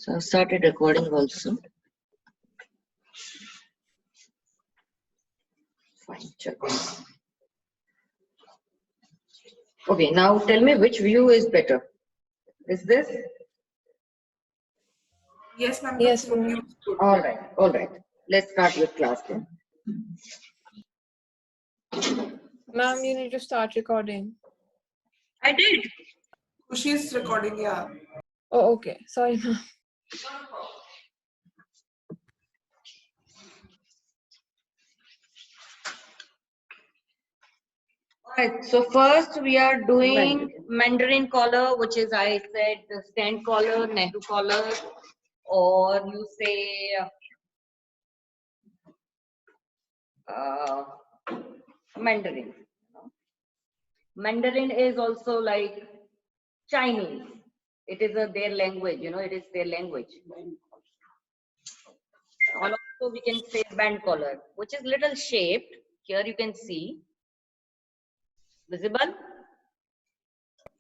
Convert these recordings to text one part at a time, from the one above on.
So I started recording also. Fine, check. Okay, now tell me which view is better. Is this? Yes, ma'am. Yes, ma'am. All right, all right. Let's start with class then. Ma'am, you need to start recording. I did. She's recording, yeah. Oh, okay. Sorry, ma'am. Alright, so first we are doing Mandarin collar, which is I said the stand collar, Nehru collar, or you say Mandarin. Mandarin is also like Chinese. It is their language, it is their language. Also, we can say band collar, which is little shaped. Here you can see. Visible?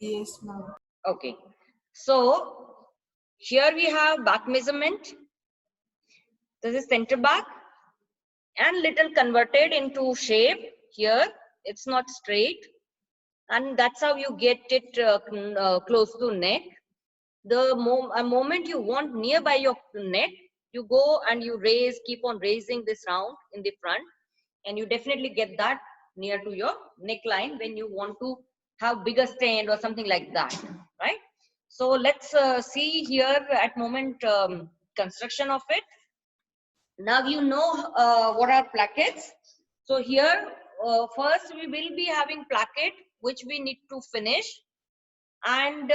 Yes, ma'am. Okay. So, here we have back measurement. This is center back and little converted into shape. Here, it's not straight. And that's how you get it close to neck. The moment you want nearby your neck, you go and you raise, keep on raising this round in the front. And you definitely get that near to your neckline when you want to have bigger stand or something like that, right? So let's see here at moment construction of it. Now you know what are plackets. So here first we will be having placket which we need to finish, and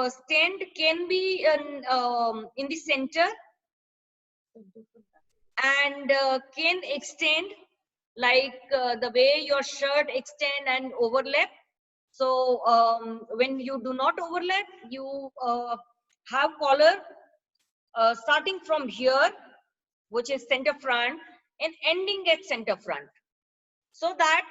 stand can be in the center and can extend like the way your shirt extend and overlap. So when you do not overlap, you have collar starting from here, which is center front, and ending at center front, so that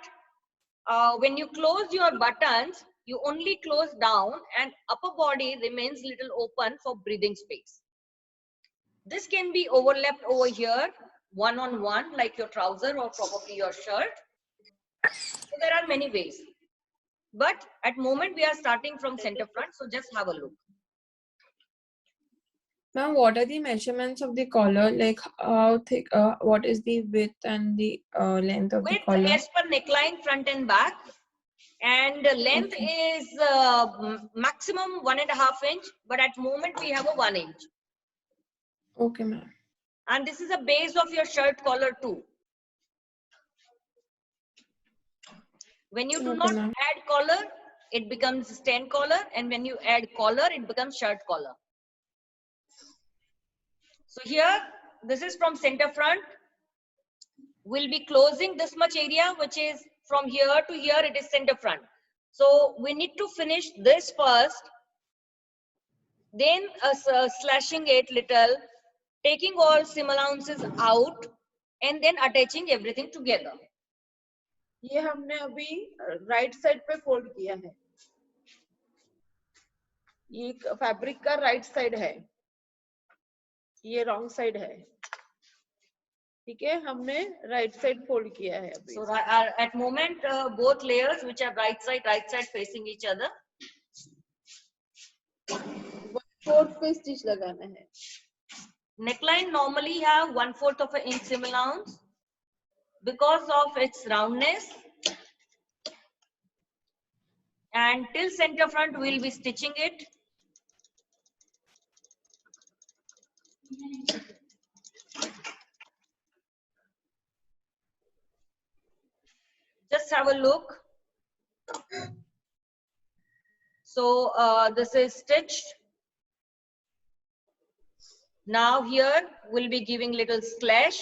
when you close your buttons, you only close down and upper body remains little open for breathing space. This can be overlapped over here one on one, like your trouser or probably your shirt. So there are many ways, but at moment we are starting from center front, so just have a look. Ma'am, what are the measurements of the collar? Like how thick, what is the width and the length of the Width collar? as per neckline, front and back, and length is maximum 1.5 inch, but at moment we have a 1 inch. Okay, ma'am. And this is a base of your shirt collar too. When you do not add collar, it becomes stand collar, and when you add collar, it becomes shirt collar. So here, this is from center front. We'll be closing this much area, which is from here to here, it is center front. So we need to finish this first, then slashing it little, taking all seam allowances out, and then attaching everything together. ये हमने अभी right side पे fold किया है, ये fabric का right side है, ये रॉन्ग साइड है, ठीक है, हमने राइट साइड फोल्ड किया है अभी. So at moment both layers which are right side facing each other. 1/4 पे स्टिच लगाना है. Neckline normally have 1/4 of an inch seam allowance because of its roundness, and till center front we'll be stitching it. Just have a look. So this is stitched. Now here we'll be giving little slash,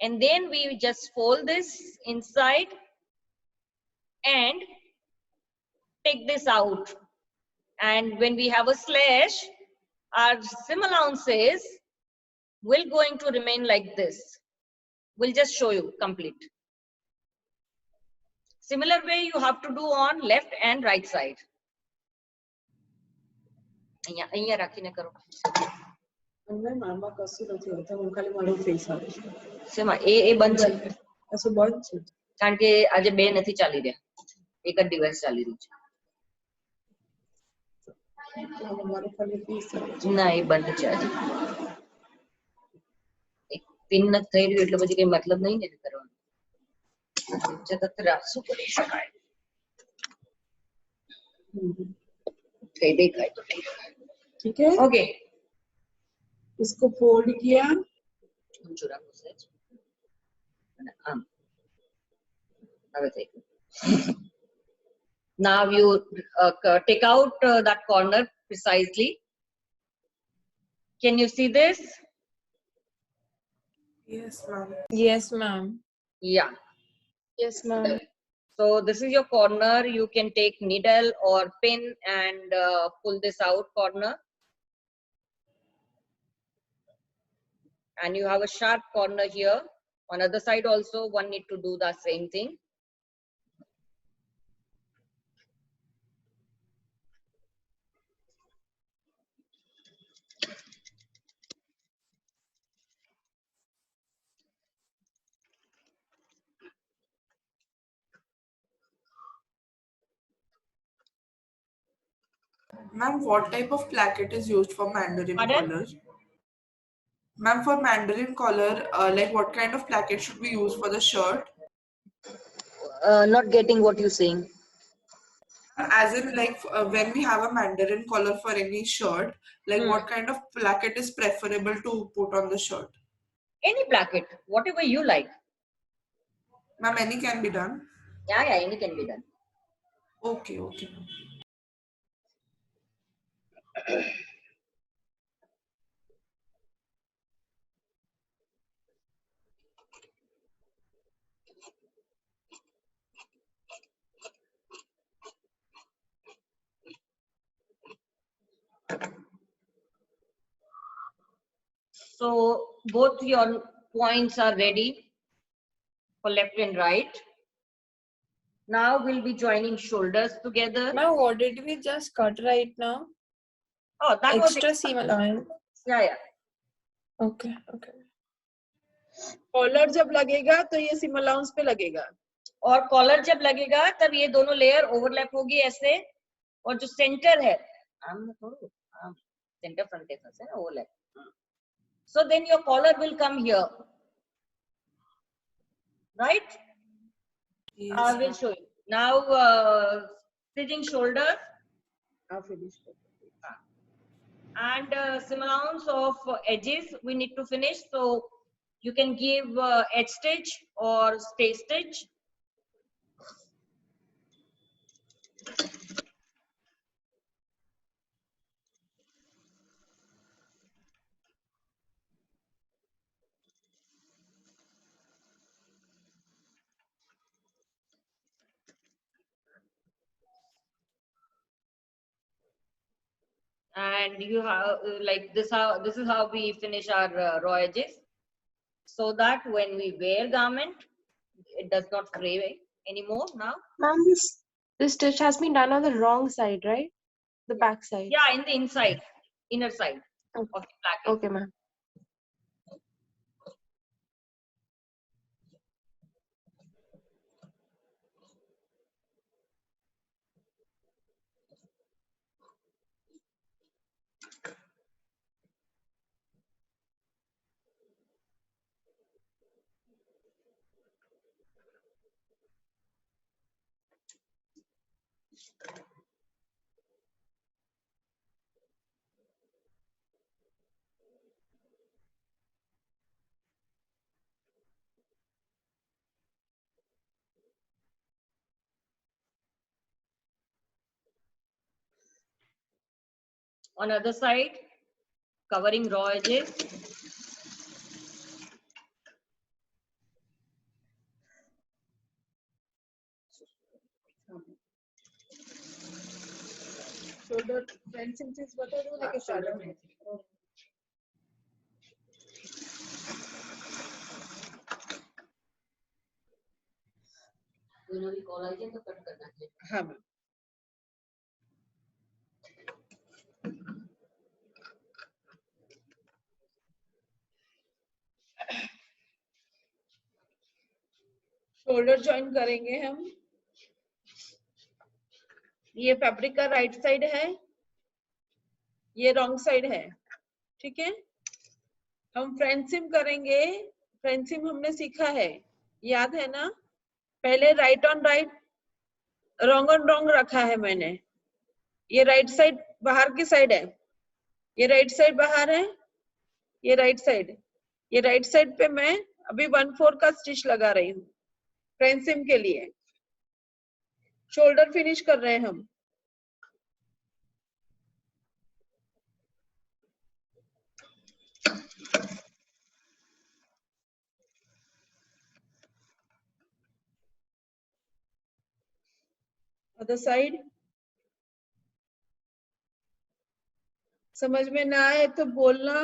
and then we just fold this inside and take this out. And when we have a slash, our seam allowances will going to remain like this. We'll just show you complete. Similar way you have to do on left and right side. અહીંયા રાખીને કરો. અને મામા કશું નથી હોતું, હું ખાલી મારો ફેસ આવે છે. શેમાં એ બંધ છે કશું બંધ છે. કારણ કે આજે બે નથી ચાલી રહ્યા, એક જ ડિવાઇસ ચાલી રહ્યું છે. મારો ખાલી ફેસ આવે છે. ના એ બંધ છે આજે. એક પિન નથી થઈ રહ્યું એટલે પછી કઈ મતલબ નહીં ને કરવાનું. શું કરી શકાય? કઈ દેખાય તો ठीक है, ઓકે. इसको फोल्ड किया. ઊંચું રાખો સહેજ. અને આમ હવે થઈ ગયું. Now you take out that corner precisely. Can you see this? Yes, ma'am. Yes, ma'am. Yeah. Yes, ma'am. So this is your corner. You can take needle or pin and pull this out corner. And you have a sharp corner here. On other side also, one need to do the same thing. Ma'am, what type of placket is used for Mandarin Pardon? collar? Ma'am, for Mandarin collar, like what kind of placket should we use for the shirt? Not getting what you're saying. As in, like when we have a Mandarin collar for any shirt, like what kind of placket is preferable to put on the shirt? Any placket, whatever you like. Ma'am, any can be done. Yeah, any can be done. Okay, okay. So both your points are ready for left and right. Now we'll be joining shoulders together. Ma'am, what did we just cut right now? Oh, that Extra was seam allowance. yeah. Okay, okay. Collar जब लगेगा तो ये SIM allowance पे लगेगा. और collar जब लगेगा तब ये दोनों लेयर ओवरलैप होगी ऐसे, और जो सेंटर है सेंटर फ्रंट के साथ है overlap. So then your collar will come here, right? Yes, I will ma'am. show you now. Stitching shoulder आप फिनिश कर. and some allowance of edges we need to finish. So you can give edge stitch or stay stitch. And you have like this is how we finish our raw edges, so that when we wear garment it does not fray anymore now. Ma'am, this stitch has been done on the wrong side, right? The back side. Yeah, in the inside, inner side Okay. of the placket. Okay, ma'am. On other side, covering raw edges. Shoulder 10 inches बता दो लेके short. दोनों भी collar के तो cut करना है. हाँ मैम. शोल्डर ज्वाइन करेंगे हम। ये फैब्रिक का राइट साइड है, ये रॉन्ग साइड है, ठीक है। हम फ्रंट सीम करेंगे। फ्रंट सीम हमने सीखा है, याद है ना? पहले right on right, wrong on wrong रखा है मैंने। ये राइट साइड बाहर की साइड है, ये राइट साइड बाहर है, ये राइट साइड। ये राइट साइड पे मैं अभी 1/4 का स्टिच लगा रही हूँ फ्रंट सीम के लिए। शोल्डर फिनिश कर रहे हैं हम। Other side. समझ में ना आए तो बोलना।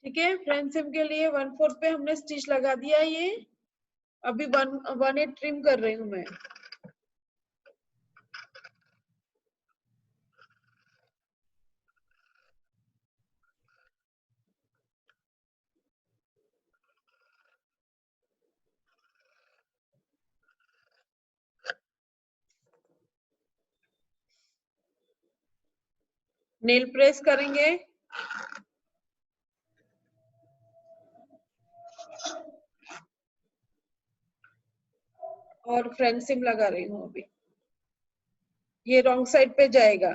ठीक है, फ्रंट सीम के लिए 1/4 पे हमने स्टिच लगा दिया। ये अभी 1/8 ट्रिम कर रही हूँ मैं। नेल प्रेस करेंगे। और फ्रंट सीम लगा रही हूँ अभी। ये रॉन्ग साइड पे जाएगा।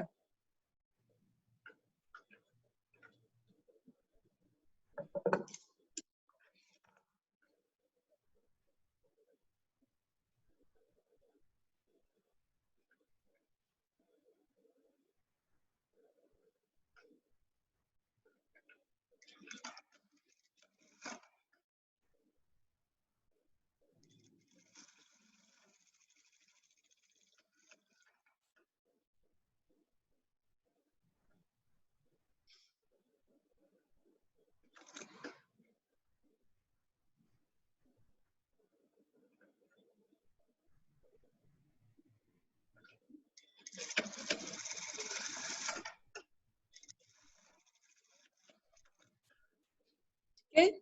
ठीक है,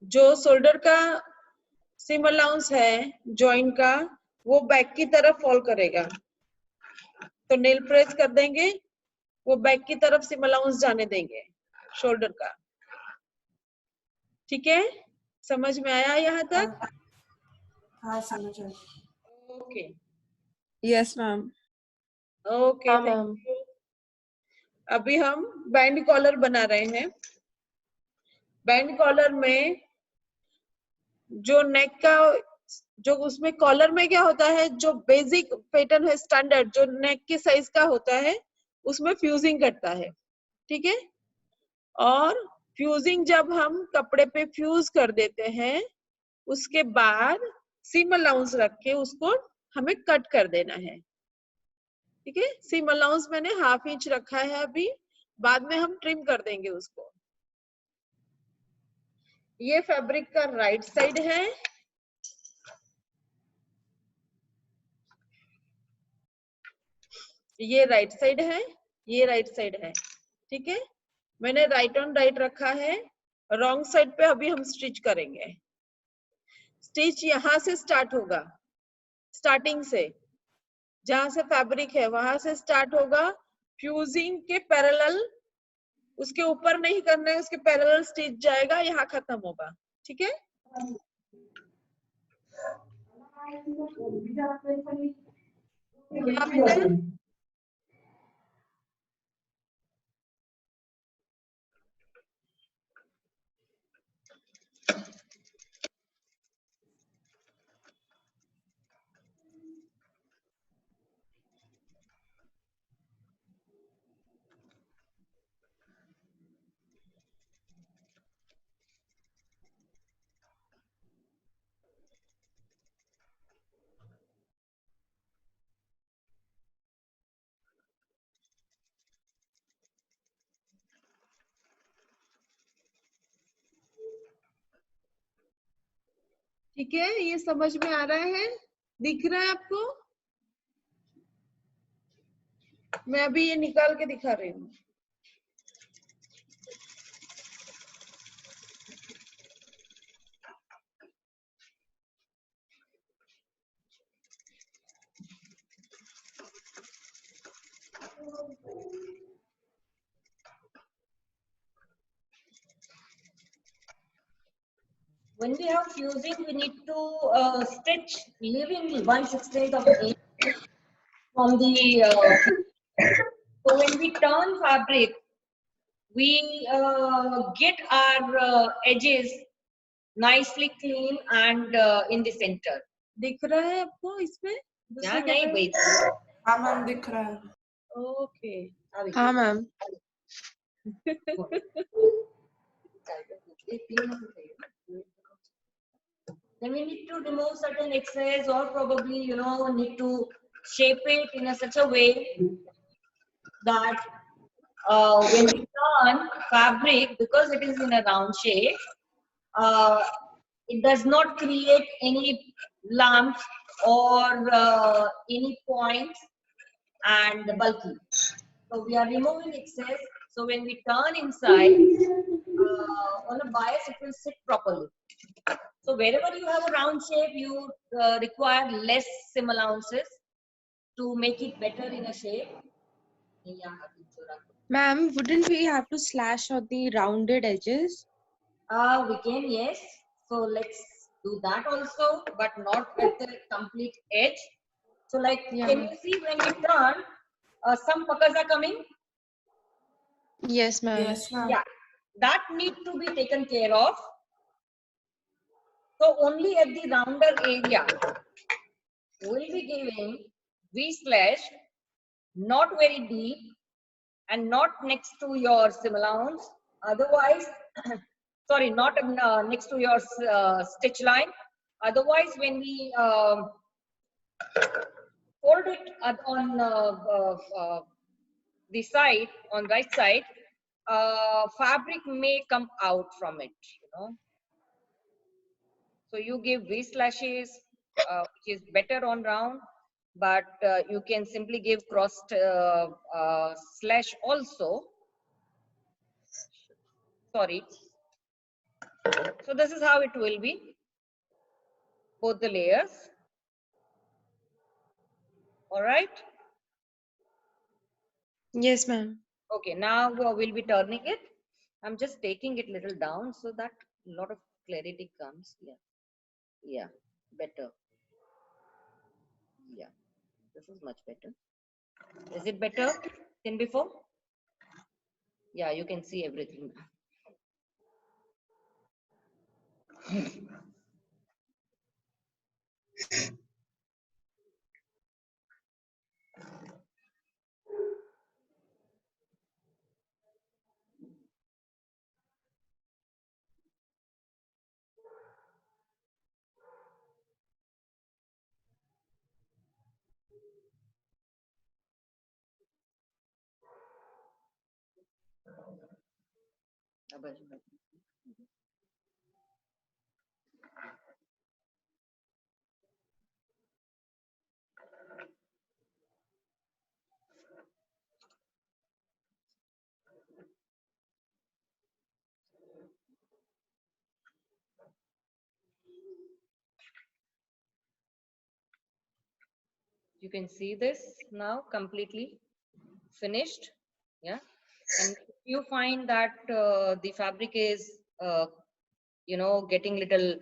जो शोल्डर का सीम अलाउंस है जॉइंट का, वो बैक की तरफ फॉल करेगा। तो नेल प्रेस कर देंगे, वो बैक की तरफ सीम अलाउंस जाने देंगे शोल्डर का। ठीक है, समझ में आया यहाँ तक? हाँ समझ आया। Okay Yes, ma'am. ओके, हाँ, थैंक ma'am. यू। अभी हम बैंड कॉलर बना रहे हैं। बैंड कॉलर में जो नेक का, जो उसमें कॉलर में क्या होता है, जो बेसिक पैटर्न है स्टैंडर्ड, जो नेक के साइज का होता है, उसमें फ्यूजिंग करता है। ठीक है, और फ्यूजिंग जब हम कपड़े पे फ्यूज कर देते हैं, उसके बाद सीम अलाउंस रख के उसको हमें कट कर देना है। ठीक है, सीम अलाउंस मैंने 1/2 इंच रखा है अभी, बाद में हम ट्रिम कर देंगे उसको। ये फैब्रिक का राइट साइड है, ये राइट साइड है, ये राइट साइड है। ठीक है, मैंने राइट ऑन राइट रखा है। रॉन्ग साइड पे अभी हम स्टिच करेंगे। स्टिच यहां से स्टार्ट होगा, स्टार्टिंग से, जहां से फैब्रिक है वहां से स्टार्ट होगा। फ्यूजिंग के पैरेलल, उसके ऊपर नहीं करना है, उसके पैरेलल स्टिच जाएगा, यहाँ खत्म होगा। ठीक है, क्या बेटा? ठीक है, ये समझ में आ रहा है? दिख रहा है आपको? मैं अभी ये निकाल के दिखा रही हूँ। When we have fusing, we need to stitch leaving 1/16 of the inch from the. So when we turn fabric, we get our edges nicely clean and in the center. दिख रहा है आपको इसमें? Yeah, nahi bhai. हाँ ma'am दिख रहा है. Okay. हाँ ma'am. Then we need to remove certain excess, or probably need to shape it in such a way that when we turn fabric, because it is in a round shape, it does not create any lumps or any points and bulky. So we are removing excess. So when we turn inside, on a bias, it will sit properly. So wherever you have a round shape, you require less seam allowances to make it better in a shape. Ma'am, wouldn't we have to slash on the rounded edges? We can, yes. So let's do that also, but not at the complete edge. So like, can you see when we turn, some puckers are coming? Yes, ma'am. Yes ma'am. Yeah, that need to be taken care of. So only at the rounder area, we'll be giving V/, not very deep and not next to your seam allowance. Otherwise, sorry, not next to your stitch line. Otherwise, when we fold it on the side, on right side, fabric may come out from it, So you give V slashes, which is better on round, but you can simply give crossed slash also. Sorry. So this is how it will be, both the layers. All right. Yes, ma'am. Okay, now we'll be turning it. I'm just taking it little down so that a lot of clarity comes. Yeah. Yeah, better. Yeah, this is much better. Is it better than before? Yeah, you can see everything. You can see this now completely finished. Yeah, and if you find that the fabric is getting little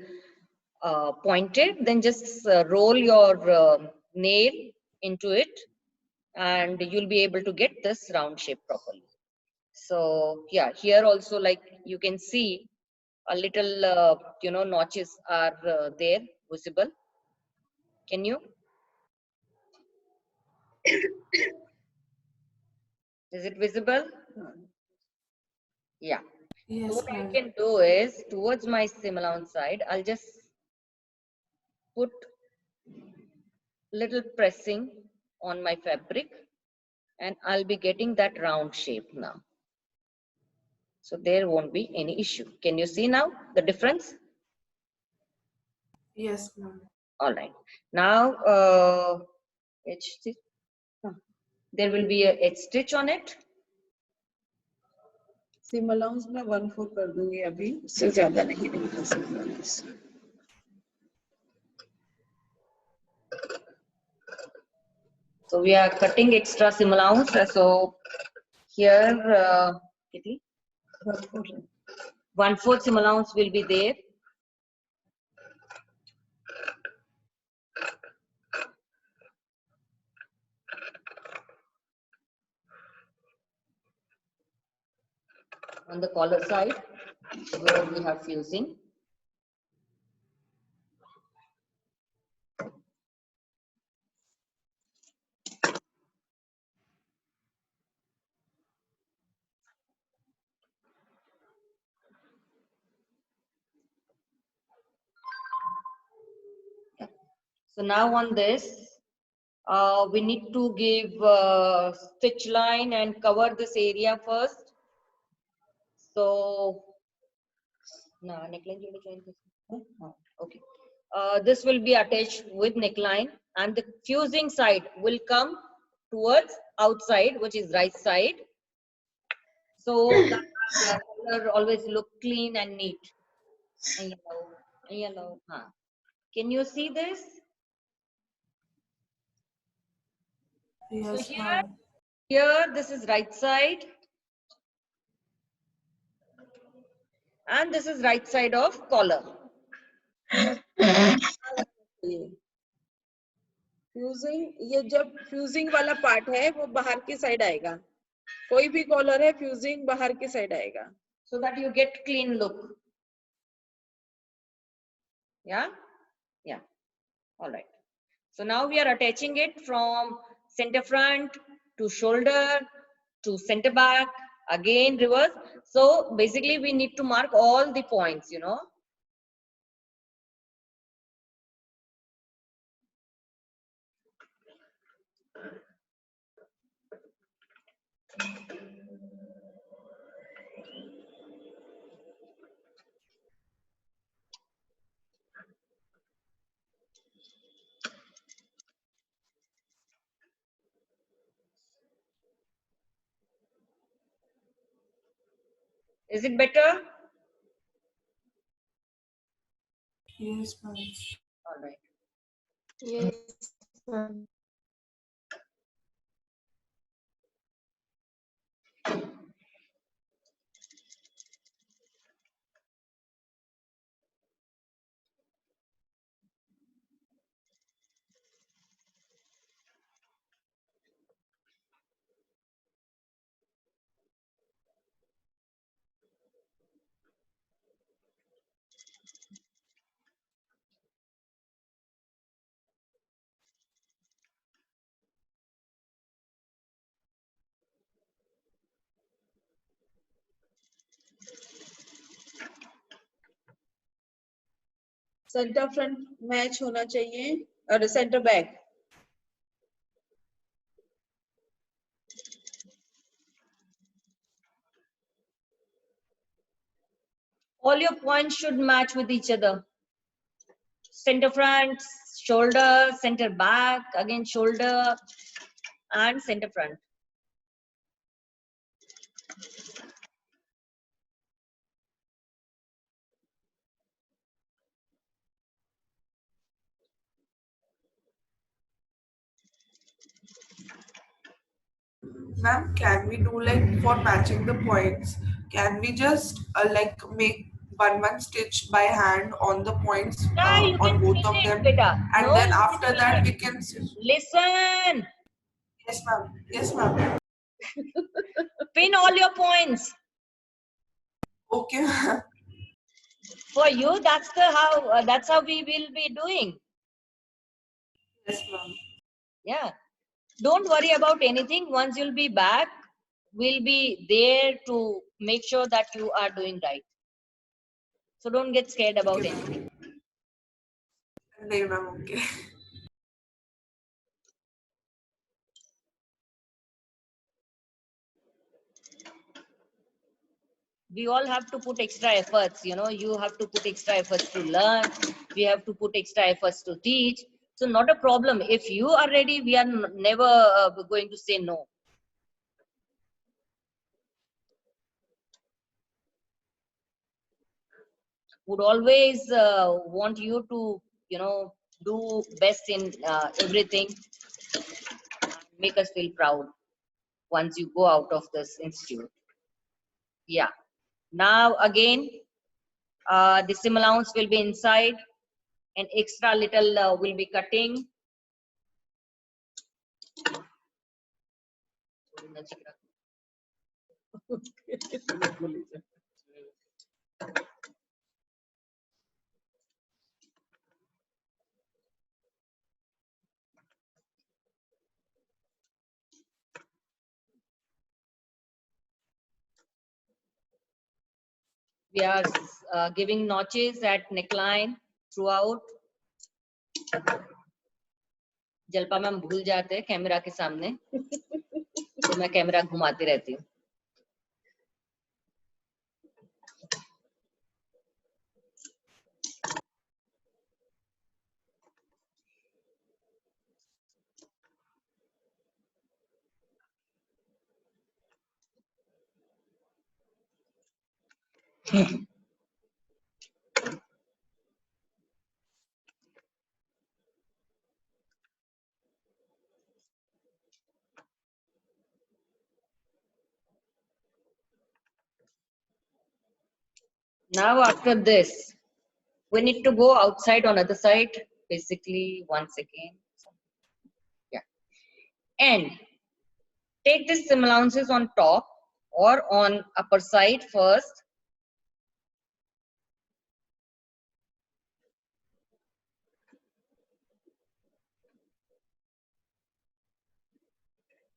pointed, then just roll your nail into it and you'll be able to get this round shape properly. So yeah, here also, like you can see a little notches are there visible. Can you? Is it visible? Yeah. So Yes what I ma'am. can do is, towards my seam allowance side, I'll just put little pressing on my fabric and I'll be getting that round shape now. So there won't be any issue. Can you see now the difference? Yes, ma'am. All right. Now, edge stitch. There will be a edge stitch on it. Seam allowance में 1/4 कर दूंगी अभी, उससे ज्यादा नहीं कर सकती. So we are cutting extra seam allowance. So here, Kitty, 1/4 seam allowance will be there. On the collar side, where we have fusing. So now on this, we need to give stitch line and cover this area first. So, no, neckline join this. No, okay. This will be attached with neckline, and the fusing side will come towards outside, which is right side. So that the color always look clean and neat. And yellow. Can you see this? Yes, So ma'am. here this is right side, and this is right side of collar. Fusing, ये जब fusing वाला part है वो बाहर की side आएगा. कोई भी कॉलर है फ्यूजिंग बाहर की साइड आएगा. So that you get clean look. Yeah? Yeah. All right. So now we are attaching it from center front to shoulder to center back, again reverse. So basically we need to mark all the points, you know. Is it better? Yes, ma'am. All right. Yes, ma'am. Centre front match होना चाहिए और centre back. All your points should match with each other. Center front, shoulder, center back, again shoulder, and center front. Ma'am, can we do like for matching the points? Can we just like make one stitch by hand on the points Yeah, you can on both pin of it, them, beta. and No, then you after can that pin we it. can. Listen, Yes, ma'am. Yes, ma'am. pin all your points. Okay, ma'am. For you, that's how we will be doing. Yes, ma'am. Yeah. Don't worry about anything. Once you'll be back, we'll be there to make sure that you are doing right. So don't get scared about Okay, anything. ma'am. No, ma'am. Okay. we all have to put extra efforts, you know, you have to put extra efforts to learn, we have to put extra efforts to teach. So not a problem. If you are ready, we are never going to say no. Would always want you to, you know, do best in everything, make us feel proud once you go out of this institute. Yeah. Now again, the sim allowance will be inside, and extra little will be cutting. We are giving notches at neckline throughout. Jalpa ma'am भूल जाते हैं camera के सामने, तो मैं camera घुमाती रहती हूँ. Now after this, we need to go outside on other side, basically once again. Yeah. And take this sim allowances on top or on upper side first.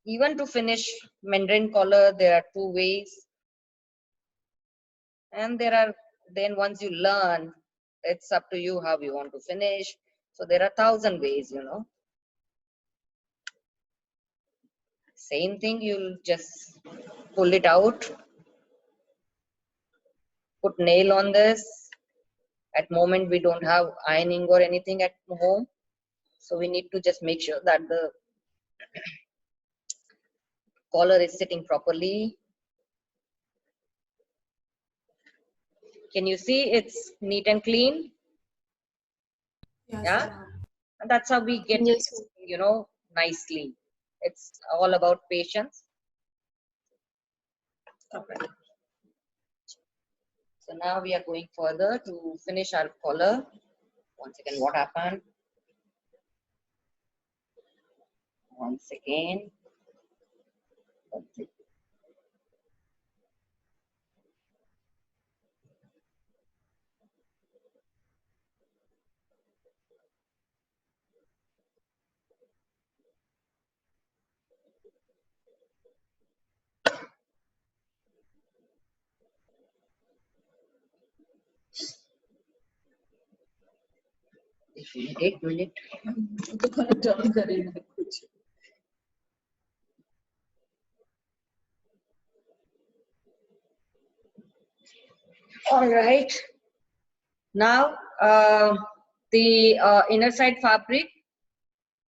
Even to finish Mandarin collar, there are 2 ways. And there are, then once you learn, it's up to you how you want to finish. So there are 1,000 ways, you know. Same thing, you'll just pull it out, put nail on this. At moment we don't have ironing or anything at home, so we need to just make sure that the collar is sitting properly. Can you see it's neat and clean? Yes, Yeah, ma'am. and that's how we get, Yes. you know, nicely. It's all about patience. So now we are going further to finish our collar. Once again, what happened? Once again. That's it. If you take a minute. तो खाना turn करेगा कुछ. All right. Now the inner side fabric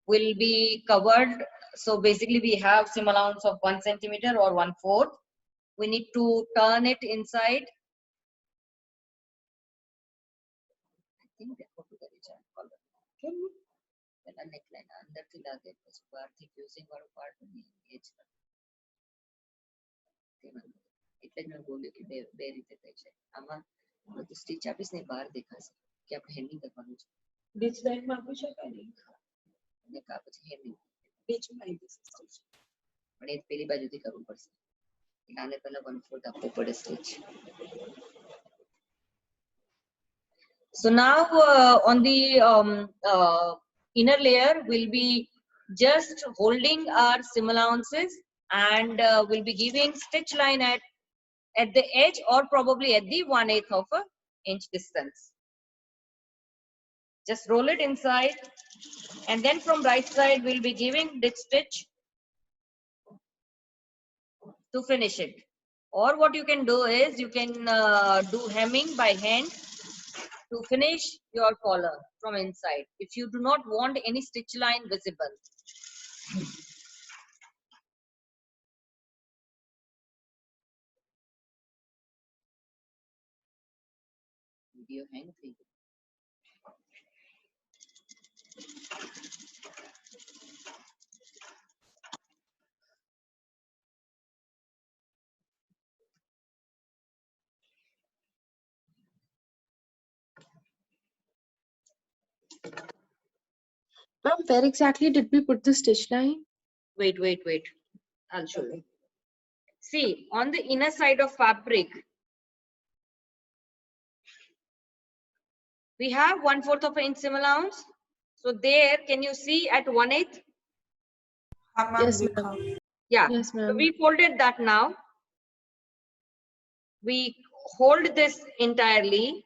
will be covered. So basically we have sim allowance of 1 centimeter or 1/4. We need to turn it inside. I think they put together color. પેલા neckline અંદરથી લાગે પછી બહારથી fusing વાળો part બની એ જ એટલે જ મેં બોલ્યું કે બે રીતે થઈ જાય. આમાં બધું સ્ટીચ આપીશ ને બહાર દેખાશે કે આપણે હેમિંગ કરવાનું છે बीच लाइन में आपको शक नहीं. અને કા પછી હેમિંગ बीच में आई दिस स्टिच. પણ એ પેલી બાજુથી કરવું પડશે. એટલે આને પહેલા 1/4 આપવું પડે stitch. So now on the inner layer, we'll be just holding our sim allowances and we'll be giving stitch line at the edge or probably at the 1/8 of an inch distance. Just roll it inside and then from right side we'll be giving ditch stitch to finish it. Or what you can do is you can do hemming by hand to finish your collar from inside if you do not want any stitch line visible. Video hang thing. Ma'am, where exactly did we put the stitch line? Wait. I'll show you. See, on the inner side of fabric, we have 1/4 of an inch seam allowance. So there, can you see at 1/8? हाँ ma'am Yes, देखा. ma'am. Yeah. Yes, So ma'am. we folded that now. We hold this entirely.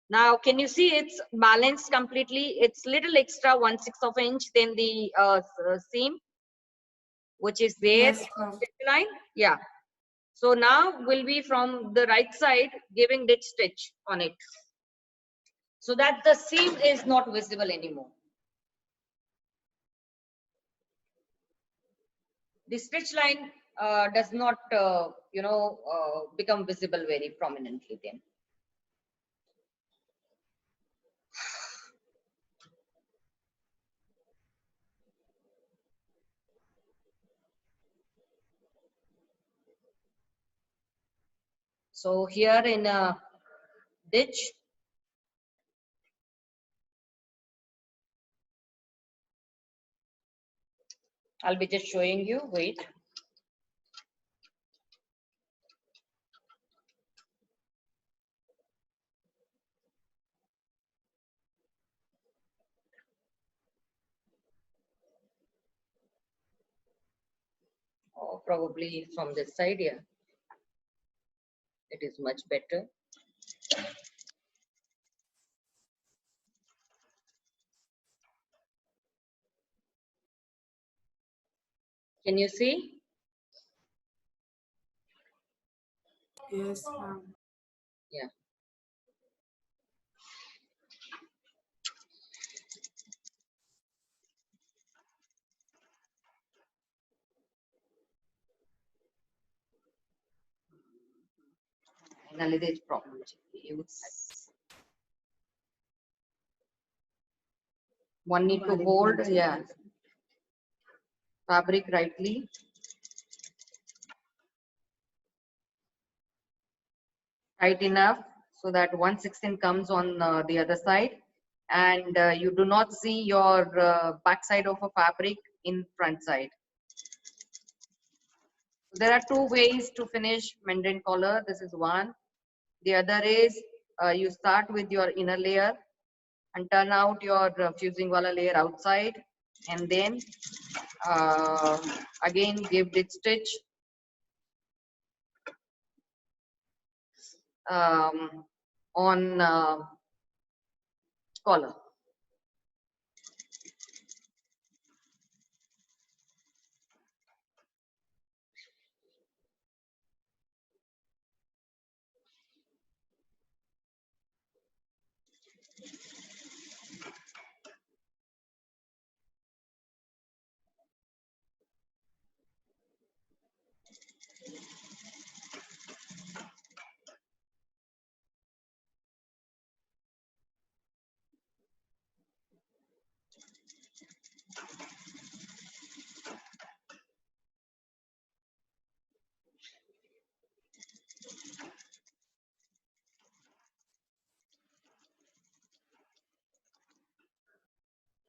Now, can you see it's balanced completely? It's little extra 1/6 of an inch than the seam, which is there. Yes ma'am. Stitch line. Yeah. So now will be from the right side giving ditch stitch on it, so that the seam is not visible anymore. The stitch line does not, become visible very prominently then. So here in a ditch, I'll be just showing you. Wait. Or probably from this side here. It is much better. Can you see? Yes ma'am. Yeah. Analyze problem. One need to hold, yeah, fabric rightly. Tight enough so that 1/16 comes on the other side, and you do not see your back side of a fabric in front side. There are two ways to finish mandarin collar. This is one. The other is you start with your inner layer and turn out your fusing wala layer outside, and then again give ditch stitch on collar.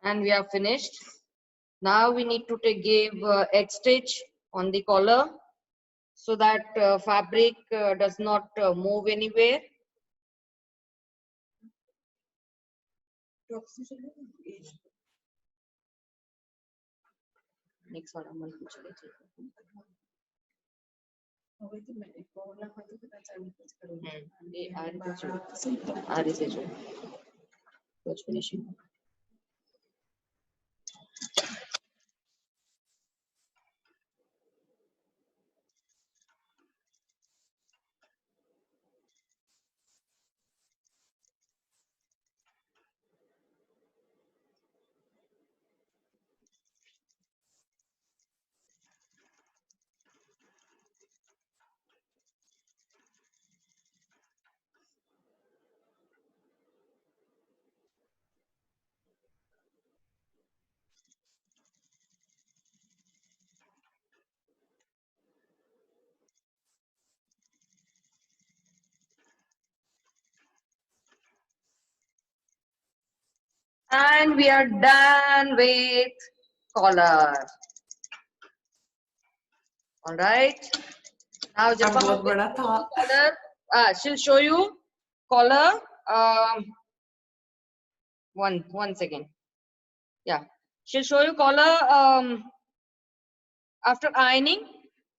And we are finished. Now we need to give edge stitch on the collar so that fabric does not move anywhere. Next one, I'm going to finishing. And we are done with collar. All right. Now Jilpa बहुत will बड़ा show था. you collar. She'll show you collar. One second. Yeah, she'll show you collar after ironing.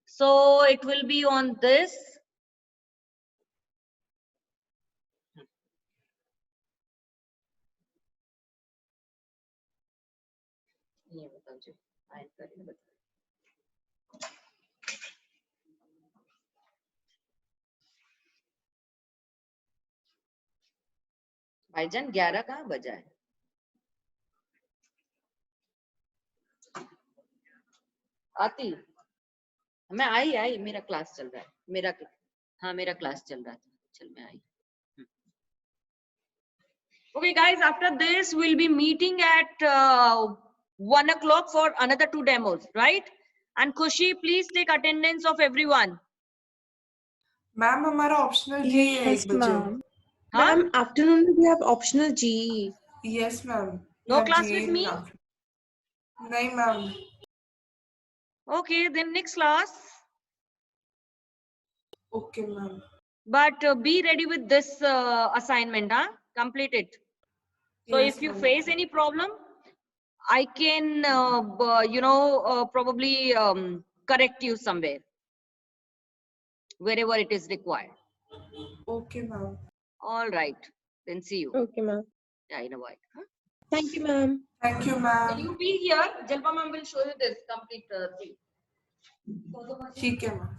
So it will be on this. ये बताओ जी, iron करके बताओ। भाईजान 11 कहाँ बजा है? आती मैं आई मेरा क्लास चल रहा है, मेरा क्लास चल रहा था, चल मैं आई. Okay guys, after this we'll be meeting at 1 o'clock for another 2 demos, right? And Khushi, please take attendance of everyone. Ma'am हमारा ऑप्शनल जी है Yes, 1 बजे. ma'am. Huh? Ma'am, afternoon we have optional GE. Yes ma'am. No class with me? नहीं ma'am. Okay, then next class. Okay ma'am. But be ready with this assignment, huh? Complete it. So Yes, if you ma'am. face any problem, I can, probably correct you somewhere, wherever it is required. Okay ma'am. All right, then see you. Okay, ma'am. Yeah, in a while. Huh? Thank you, ma'am. Thank you So ma'am. you be here. Jalpa ma'am will show you this complete thing. ठीक है ma'am.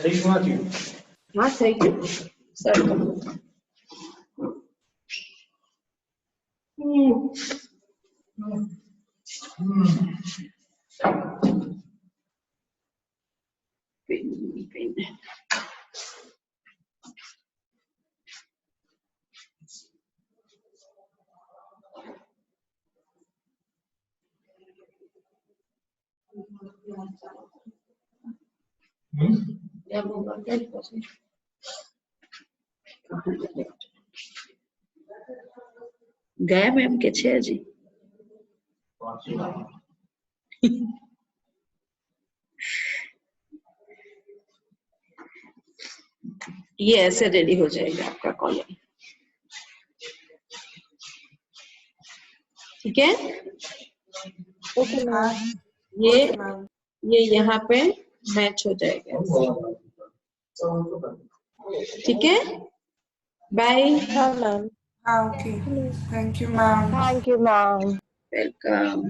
सही होना चाहिए. हाँ, सही. Sir. ગયા ma'am કે છે હજી ये ऐसे रेडी हो जाएगा आपका कॉलम. ठीक है. Okay, ma'am. ये ओके मैम. ये यहाँ पे मैच हो जाएगा. ठीक है. बाय. हाँ, ma'am. हाँ okay. Thank you ma'am. Thank you, ma'am. Welcome.